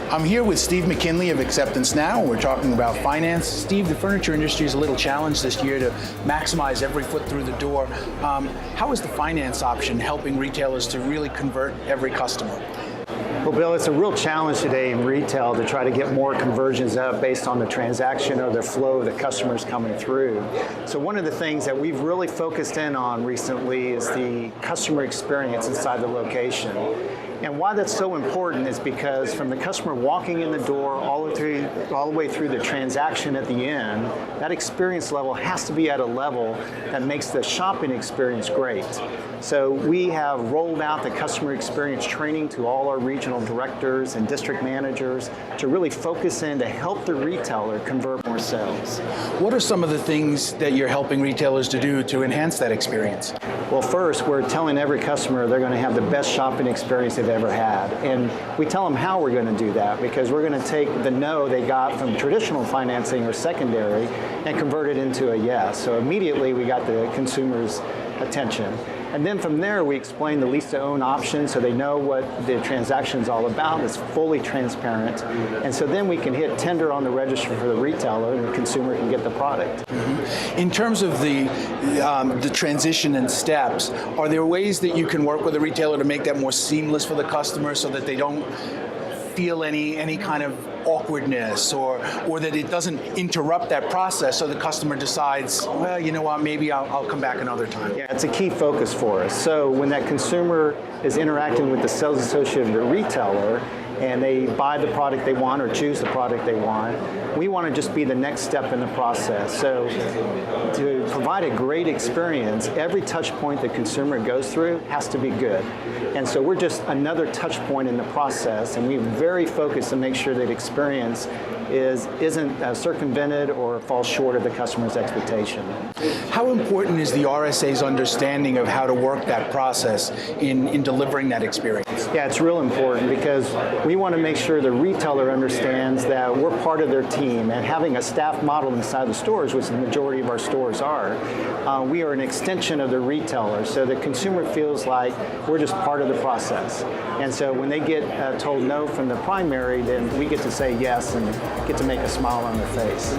I'm here with Steve McKinley of Acceptance Now. We're talking about finance. Steve, the furniture industry is a little challenged this year to maximize every foot through the door. How is the finance option helping retailers to really convert every customer? Well, Bill, it's a real challenge today in retail to try to get more conversions up based on the transaction or the flow of the customers coming through. So one of the things that we've really focused in on recently is the customer experience inside the location. And why that's so important is because from the customer walking in the door all the way through the transaction at the end, that experience level has to be at a level that makes the shopping experience great. So we have rolled out the customer experience training to all our regional directors and district managers to really focus in to help the retailer convert more sales. What are some of the things that you're helping retailers to do to enhance that experience? Well, first, we're telling every customer they're going to have the best shopping experience they've ever had. And we tell them how we're going to do that, because we're going to take the no they got from traditional financing or secondary and convert it into a yes. So immediately we got the consumer's attention. And then from there, we explain the lease-to-own option so they know what the transaction is all about. It's fully transparent. And so then we can hit tender on the register for the retailer and the consumer can get the product. Mm-hmm. In terms of the transition and steps, are there ways that you can work with a retailer to make that more seamless for the customer so that they don't feel any kind of awkwardness or that it doesn't interrupt that process so the customer decides, well, you know what, maybe I'll come back another time? Yeah, it's a key focus for us. So when that consumer is interacting with the sales associate of the retailer and they buy the product they want or choose the product they want, we want to just be the next step in the process. So to provide a great experience, every touch point the consumer goes through has to be good. And so we're just another touch point in the process, and we're very focused to make sure that experience isn't circumvented or falls short of the customer's expectation. How important is the RSA's understanding of how to work that process in delivering that experience? Yeah, it's real important because we want to make sure the retailer understands that we're part of their team, and having a staff model inside the stores, which the majority of our stores are, we are an extension of the retailer, so the consumer feels like we're just part of the process. And so when they get told no from the primary, then we get to say yes and get to make a smile on their face.